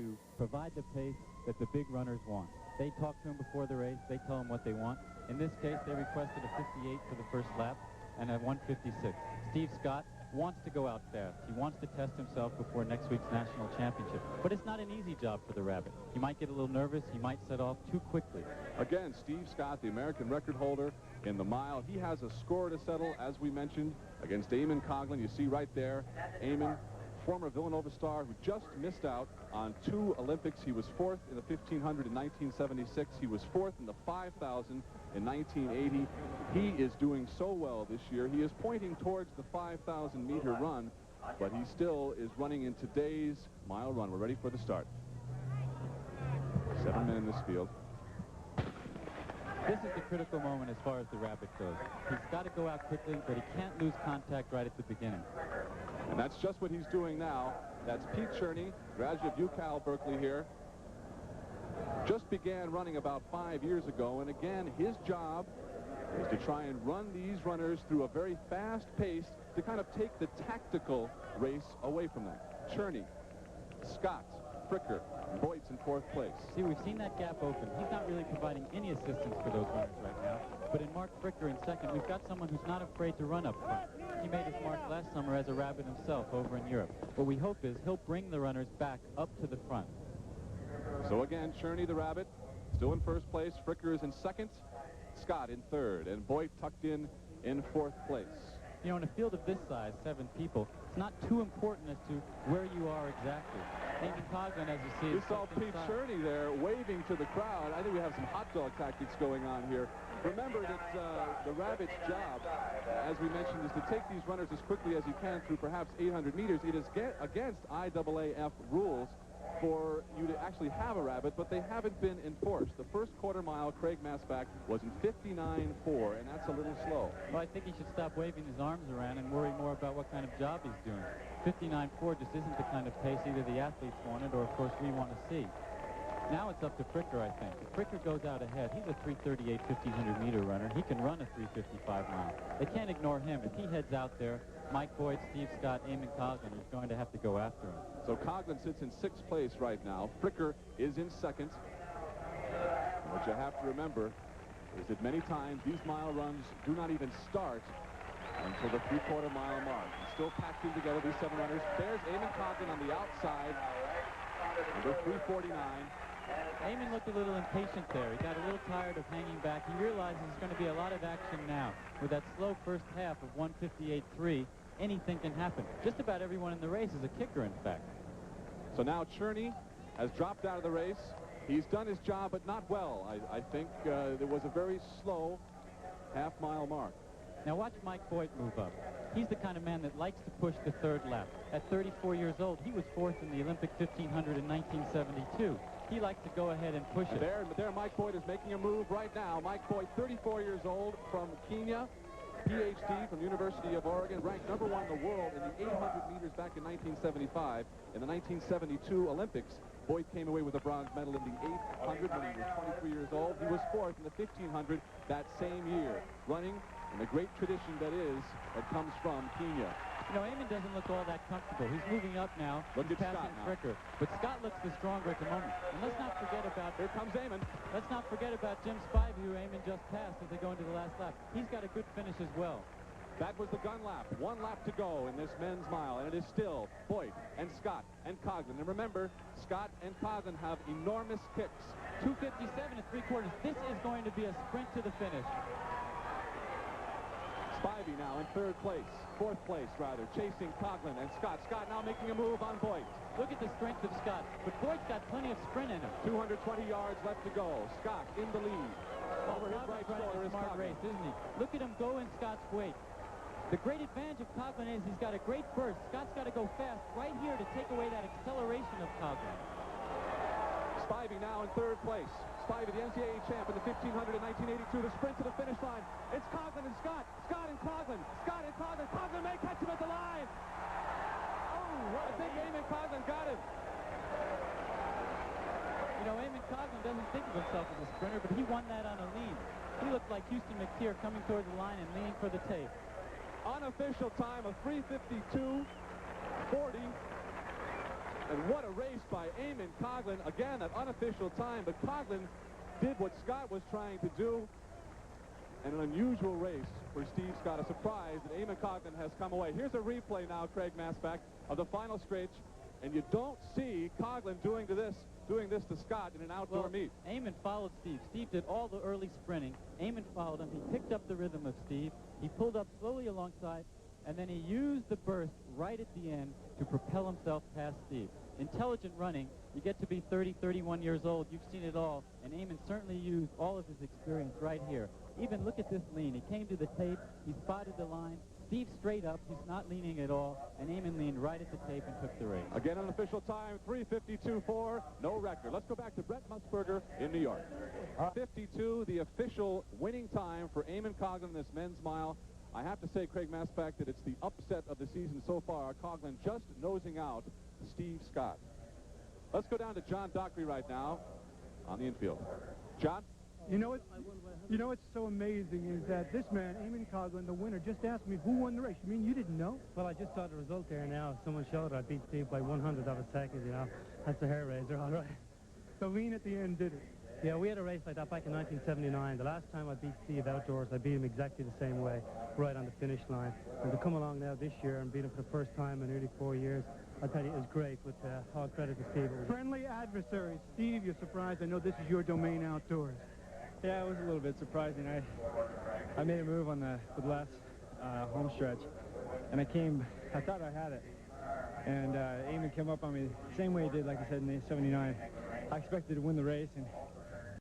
to provide the pace that the big runners want. They talk to him before the race. They tell him what they want. In this case, they requested a 58 for the first lap and a 156. Steve Scott wants to go out fast. He wants to test himself before next week's national championship. But it's not an easy job for the Rabbit. He might get a little nervous. He might set off too quickly. Again, Steve Scott, the American record holder in the mile. He has a score to settle, as we mentioned, against Eamonn Coghlan. You see right there, Eamonn, former Villanova star who just missed out on 2 Olympics. He was 4th in the 1500 in 1976. He was 4th in the 5000 in 1980. He is doing so well this year. He is pointing towards the 5,000-meter run, but he still is running in today's mile run. We're ready for the start. 7 men in this field. This is the critical moment as far as the Rabbit goes. He's got to go out quickly, but he can't lose contact right at the beginning. And that's just what he's doing now. That's Pete Cherney, graduate of UCal Berkeley here. Just began running about 5 years ago, and again, his job is to try and run these runners through a very fast pace to kind of take the tactical race away from them. Cherney, Scott, Fricker, Boyd's in 4th place. See, we've seen that gap open. He's not really providing any assistance for those runners right now. But in Mark Fricker in 2nd, we've got someone who's not afraid to run up front. He made his mark last summer as a Rabbit himself over in Europe. What we hope is he'll bring the runners back up to the front. So again, Cherney, the Rabbit, still in 1st place. Fricker is in 2nd. Scott in 3rd. And Boyd tucked in 4th place. You know, in a field of this size, 7 people, it's not too important as to where you are exactly. Eamonn Coghlan, as you see, we saw Pete Cherney there waving to the crowd. I think we have some hot dog tactics going on here. Remember that the Rabbit's job, as we mentioned, is to take these runners as quickly as you can through perhaps 800 meters. It is against IAAF rules for you to actually have a Rabbit, but they haven't been enforced. The first quarter mile, Craig Masbach, was in 59.4, and that's a little slow. Well, I think he should stop waving his arms around and worry more about what kind of job he's doing. 59.4 just isn't the kind of pace either the athletes wanted or, of course, we want to see. Now it's up to Fricker, I think. If Fricker goes out ahead, he's a 3:38 1,500-meter runner. He can run a 3:55 mile. They can't ignore him. If he heads out there, Mike Boyd, Steve Scott, Eamonn Coghlan is going to have to go after him. So Coghlan sits in 6th place right now. Fricker is in 2nd. What you have to remember is that many times these mile runs do not even start until the 3/4 mile mark. He's still packed in together, these 7 runners. There's Eamonn Coghlan on the outside, number 349. Eamonn looked a little impatient there. He got a little tired of hanging back. He realizes there's going to be a lot of action now. With that slow first half of 1:58.3, anything can happen. Just about everyone in the race is a kicker, in fact. So now Cherney has dropped out of the race. He's done his job, but not well. I think there was a very slow half-mile mark. Now watch Mike Boyd move up. He's the kind of man that likes to push the 3rd lap. At 34 years old, he was 4th in the Olympic 1500 in 1972. He likes to go ahead and push it. There Mike Boyd is making a move right now. Mike Boyd, 34 years old, from Kenya, PhD from University of Oregon, ranked #1 in the world in the 800 meters back in 1975. In the 1972 Olympics, Boyd came away with a bronze medal in the 800 when he was 23 years old. He was 4th in the 1500 that same year, running in the great tradition that comes from Kenya. You know, Eamonn doesn't look all that comfortable. He's moving up now. Look at Scott now. Fricker. But Scott looks the stronger at the moment. And let's not forget about... Here comes Eamonn. Let's not forget about Jim Spivey, who Eamonn just passed as they go into the last lap. He's got a good finish as well. That was the gun lap. 1 lap to go in this men's mile, and it is still Boyd and Scott and Coghlan. And remember, Scott and Coghlan have enormous kicks. 2:57 3/4. This is going to be a sprint to the finish. Spivey now in 3rd place, 4th place rather, chasing Coghlan and Scott. Scott now making a move on Boyd. Look at the strength of Scott, but Boyd's got plenty of sprint in him. 220 yards left to go. Scott in the lead. Over his right shoulder is smart Coghlan. Race, isn't he? Look at him go in Scott's wake. The great advantage of Coghlan is he's got a great burst. Scott's got to go fast right here to take away that acceleration of Coghlan. Spivey now in 3rd place. Spivey, the NCAA champ in the 1500 in 1982. The sprint to the finish line. It's Coghlan and Scott. Scott and Coghlan. Scott and Coghlan. Coghlan may catch him at the line. Oh, I think Eamonn Coghlan got him. You know, Eamonn Coghlan doesn't think of himself as a sprinter, but he won that on a lean. He looked like Houston McTeer coming toward the line and leaning for the tape. Unofficial time of 3:52.40. And what a race by Eamonn Coghlan. Again, an unofficial time, but Coghlan did what Scott was trying to do. And an unusual race for Steve Scott. A surprise that Eamonn Coghlan has come away. Here's a replay now, Craig Masbach, of the final stretch. And you don't see Coghlan doing this to Scott in an outdoor meet. Eamonn followed Steve. Steve did all the early sprinting. Eamonn followed him. He picked up the rhythm of Steve. He pulled up slowly alongside, and then he used the burst right at the end to propel himself past Steve. Intelligent running, you get to be 30, 31 years old. You've seen it all, and Eamonn certainly used all of his experience right here. Even look at this lean. He came to the tape. He spotted the line. Steve straight up. He's not leaning at all, and Eamonn leaned right at the tape and took the race. Again, an official time, 3:52.4, no record. Let's go back to Brett Musburger in New York. 52, the official winning time for Eamonn Coghlan in this men's mile. I have to say, Craig Masbach, that it's the upset of the season so far. Coghlan just nosing out Steve Scott. Let's go down to John Dockery right now on the infield. John? You know what's so amazing is that this man, Eamonn Coghlan, the winner, just asked me who won the race. You mean you didn't know? Well, I just saw the result there now. Someone showed I beat Steve by 100 of a second, you know. That's a hair raiser, all right. The lean at the end did it. Yeah, we had a race like that back in 1979. The last time I beat Steve outdoors, I beat him exactly the same way, right on the finish line. And to come along now this year and beat him for the first time in nearly 4 years, I tell you, it was great, but all credit to Steve. Friendly adversaries. Steve, you're surprised. I know this is your domain outdoors. Yeah, it was a little bit surprising. I made a move on the last home stretch, and I thought I had it. And Eamonn came up on me the same way he did, like I said, in the 79. I expected to win the race, and